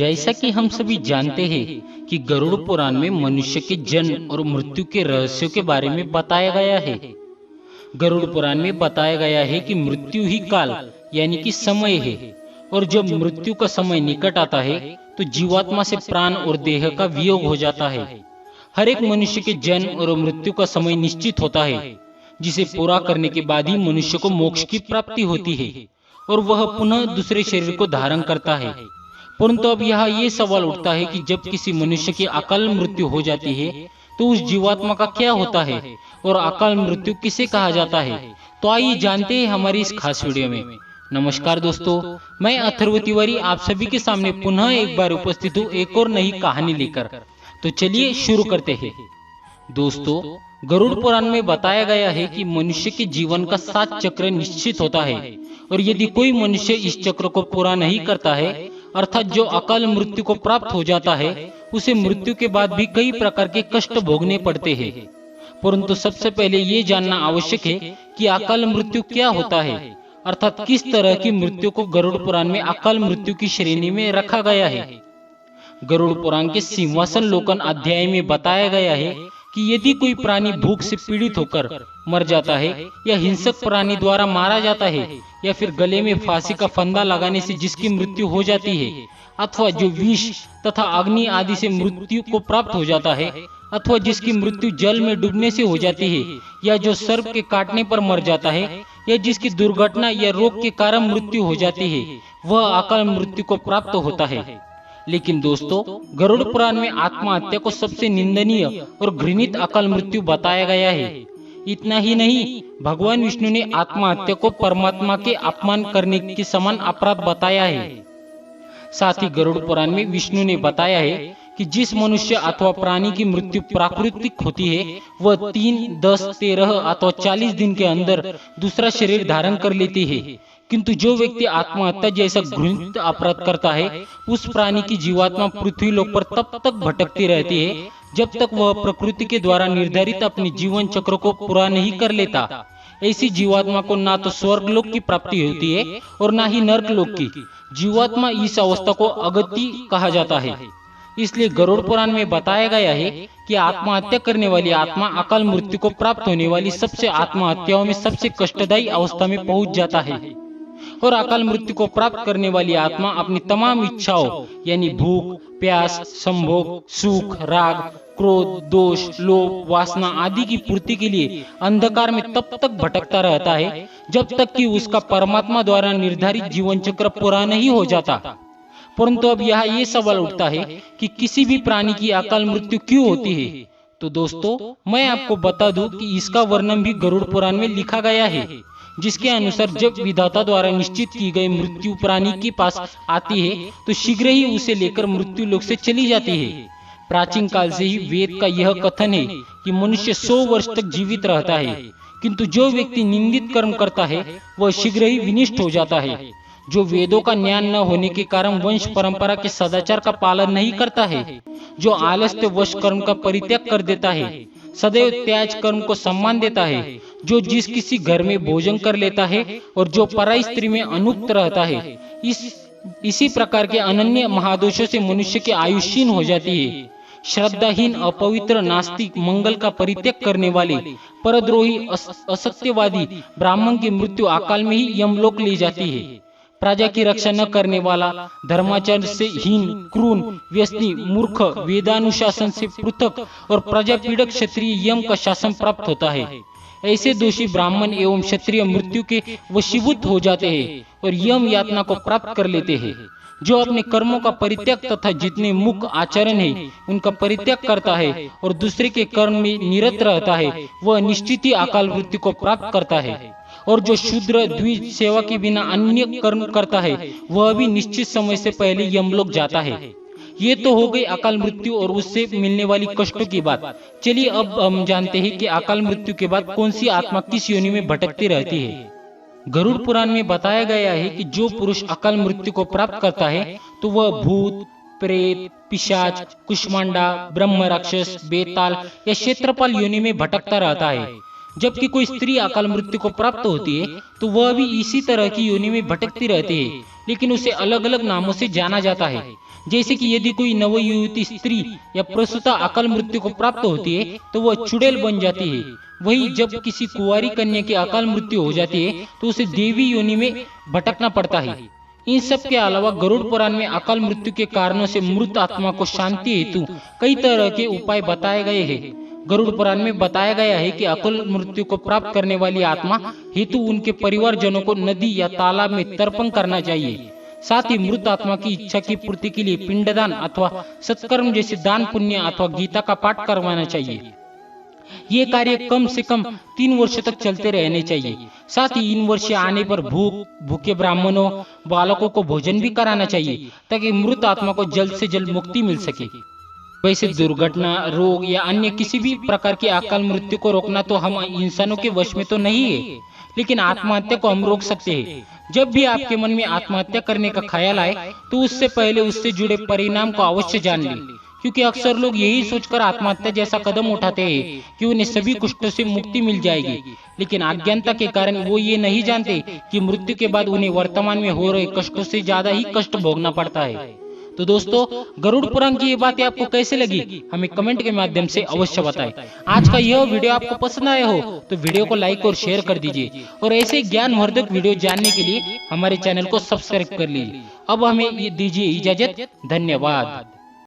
जैसा कि हम सभी जानते हैं कि गरुड़ पुराण में मनुष्य के जन्म और मृत्यु के रहस्यों के बारे में बताया गया है। गरुड़ पुराण में बताया गया है कि मृत्यु ही काल यानी कि समय है, और जब मृत्यु का समय निकट आता है तो जीवात्मा से प्राण और देह का वियोग हो जाता है। हर एक मनुष्य के जन्म और मृत्यु का समय निश्चित होता है, जिसे पूरा करने के बाद ही मनुष्य को मोक्ष की प्राप्ति होती है और वह पुनः दूसरे शरीर को धारण करता है। परंतु अब यहाँ ये सवाल उठता है कि जब किसी मनुष्य की अकाल मृत्यु हो जाती है तो उस जीवात्मा का क्या होता है और अकाल मृत्यु किसे कहा जाता है। तो आइए जानते हैं हमारी इस खास वीडियो में। नमस्कार दोस्तों, मैं अथर्व तिवारी आप सभी के सामने पुनः एक बार उपस्थित हूँ एक और नई कहानी लेकर। तो चलिए शुरू करते हैं। दोस्तों, गरुड़ पुराण में बताया गया है कि मनुष्य के जीवन का 7 चक्र निश्चित होता है, और यदि कोई मनुष्य इस चक्र को पूरा नहीं करता है, अर्थात जो अकाल मृत्यु को प्राप्त हो जाता है, उसे मृत्यु के बाद भी कई प्रकार के कष्ट भोगने पड़ते हैं। परंतु सबसे पहले ये जानना आवश्यक है कि अकाल मृत्यु क्या होता है, अर्थात किस तरह की मृत्यु को गरुड़ पुराण में अकाल मृत्यु की श्रेणी में रखा गया है। गरुड़ पुराण के सिंहासन लोकन अध्याय में बताया गया है कि यदि कोई प्राणी भूख से पीड़ित होकर मर जाता है, या हिंसक प्राणी द्वारा मारा जाता है, या फिर गले में फांसी का फंदा लगाने से जिसकी मृत्यु हो जाती है, अथवा जो विष तथा अग्नि आदि से मृत्यु को प्राप्त हो जाता है, अथवा जिसकी मृत्यु जल में डूबने से हो जाती है, या जो सर्प के काटने पर मर जाता है, या जिसकी दुर्घटना या रोग के कारण मृत्यु हो जाती है, वह अकाल मृत्यु को प्राप्त होता है। लेकिन दोस्तों, गरुड़ पुराण में आत्महत्या को सबसे निंदनीय और घृणित अकाल मृत्यु बताया गया है। इतना ही नहीं, भगवान विष्णु ने आत्महत्या को परमात्मा के अपमान करने के समान अपराध बताया है। साथ ही गरुड़ पुराण में विष्णु ने बताया है कि जिस मनुष्य अथवा प्राणी की मृत्यु प्राकृतिक होती है, वह 3, 10, 13 अथवा 40 दिन के अंदर दूसरा शरीर धारण कर लेती है। किंतु जो व्यक्ति आत्महत्या जैसा घृणित अपराध करता है, उस प्राणी की जीवात्मा पृथ्वी लोक पर तब तक भटकती रहती है जब तक वह प्रकृति के द्वारा निर्धारित अपने जीवन चक्र को पूरा नहीं कर लेता। ऐसी जीवात्मा को ना तो स्वर्ग लोक की प्राप्ति होती है और ना ही नरक लोक की। जीवात्मा इस अवस्था को अगति कहा जाता है। इसलिए गरुड़ पुराण में बताया गया है कि आत्महत्या करने वाली आत्मा अकाल मृत्यु को प्राप्त होने वाली सबसे आत्महत्याओं में सबसे कष्टदायी अवस्था में पहुंच जाता है, और अकाल मृत्यु को प्राप्त करने वाली आत्मा अपनी तमाम इच्छाओं यानी भूख, प्यास, संभोग, सुख, राग, क्रोध, दोष, लोभ, वासना आदि की पूर्ति के लिए अंधकार में तब तक भटकता रहता है जब तक कि उसका परमात्मा द्वारा निर्धारित जीवन चक्र पूरा नहीं हो जाता। परंतु अब यहाँ ये सवाल उठता है कि किसी भी प्राणी की अकाल मृत्यु क्यों होती है। तो दोस्तों, मैं आपको बता दूं कि इसका वर्णन भी गरुड़ पुराण में लिखा गया है, जिसके अनुसार जब विधाता द्वारा निश्चित की गई मृत्यु प्राणी के पास आती है तो शीघ्र ही उसे लेकर मृत्यु लोक से चली जाती है। प्राचीन काल से ही वेद का यह कथन है कि मनुष्य 100 वर्ष तक जीवित रहता है, किंतु जो व्यक्ति निंदित कर्म करता है वह शीघ्र ही विनिष्ट हो जाता है। जो वेदों का ज्ञान न होने के कारण वंश परंपरा के सदाचार का पालन नहीं करता है, जो आलस्य वश कर्म का परित्याग कर देता है, सदैव त्याज कर्म को सम्मान देता है, जो जिस किसी घर में भोजन कर लेता है और जो पराई स्त्री में अनुक्त रहता है, इसी प्रकार के अनन्य महादोषों से मनुष्य की आयु क्षीण हो जाती है। श्रद्धाहीन, अपवित्र, नास्तिक, मंगल का परित्याग करने वाले, परद्रोही, असत्यवादी ब्राह्मण की मृत्यु अकाल में ही यमलोक ले जाती है। प्रजा की रक्षा न करने वाला, धर्माचरण से हीन, क्रूर, व्यसनी, मूर्ख, वेदानुशासन से पृथक और प्रजा पीड़क क्षत्रिय यम का शासन प्राप्त होता है। ऐसे दोषी ब्राह्मण एवं क्षत्रिय मृत्यु के वशीभूत हो जाते हैं और यम यातना को प्राप्त कर लेते हैं। जो अपने कर्मों का परित्याग तथा जितने मुख्य आचरण है उनका परित्याग करता है और दूसरे के कर्म में निरत रहता है, वह निश्चित ही अकाल मृत्यु को प्राप्त करता है। और जो शूद्र, द्विज, सेवा के बिना अन्य कर्म करता है, वह भी निश्चित समय से पहले यमलोक जाता है। ये तो हो गई अकाल मृत्यु और उससे मिलने वाली कष्टों की बात। चलिए अब हम जानते हैं कि अकाल मृत्यु के बाद कौन सी आत्मा किस योनि में भटकती रहती है। गरुड़ पुराण में बताया गया है कि जो पुरुष अकाल मृत्यु को प्राप्त करता है तो वह भूत, प्रेत, पिशाच, कुष्मांडा, ब्रह्म राक्षस, बेताल या क्षेत्रपाल योनि में भटकता रहता है। जबकि कोई स्त्री अकाल मृत्यु को प्राप्त होती है तो वह भी इसी तरह की योनि में भटकती रहती है, लेकिन उसे अलग अलग नामों से जाना जाता है। जैसे कि यदि कोई नवयुवती स्त्री या प्रसूता अकाल मृत्यु को प्राप्त होती है तो वह चुड़ैल बन जाती है। वही जब किसी कुंवारी कन्या की अकाल मृत्यु हो जाती है तो उसे देवी योनि में भटकना पड़ता है। इन सब के अलावा गरुड़ पुराण में अकाल मृत्यु के कारणों से मृत आत्मा को शांति हेतु कई तरह के उपाय बताए गए हैं। गरुड़ पुराण में बताया गया है कि अकाल मृत्यु को प्राप्त करने वाली आत्मा हेतु उनके परिवारजनों को नदी या तालाब में तर्पण करना चाहिए। साथ ही मृत आत्मा की इच्छा की पूर्ति के लिए पिंडदान अथवा सत्कर्म जैसे दान पुण्य अथवा गीता का पाठ करवाना चाहिए। ये कार्य कम से कम 3 वर्ष तक चलते रहने चाहिए। साथ ही इन वर्ष आने पर भूखे ब्राह्मणों बालकों को भोजन भी कराना चाहिए ताकि मृत आत्मा को जल्द से जल्द मुक्ति मिल सके। वैसे दुर्घटना, रोग या अन्य किसी भी प्रकार की अकाल मृत्यु को रोकना तो हम इंसानों के वश में तो नहीं है, लेकिन आत्महत्या को हम रोक सकते हैं। जब भी आपके मन में आत्महत्या करने का ख्याल आए तो उससे पहले उससे जुड़े परिणाम को अवश्य जान लें, क्योंकि अक्सर लोग यही सोचकर आत्महत्या जैसा कदम उठाते हैं कि उन्हें सभी कष्टों से मुक्ति मिल जाएगी, लेकिन अज्ञानता के कारण वो ये नहीं जानते कि मृत्यु के बाद उन्हें वर्तमान में हो रहे कष्टों से ज्यादा ही कष्ट भोगना पड़ता है। तो दोस्तों, गरुड़ पुराण की ये बातें आपको कैसे लगी हमें कमेंट के माध्यम से अवश्य बताएं। आज का यह वीडियो आपको पसंद आया हो तो वीडियो को लाइक और शेयर कर दीजिए और ऐसे ज्ञानवर्धक वीडियो जानने के लिए हमारे चैनल को सब्सक्राइब कर लीजिए। अब हमें दीजिए इजाजत। धन्यवाद।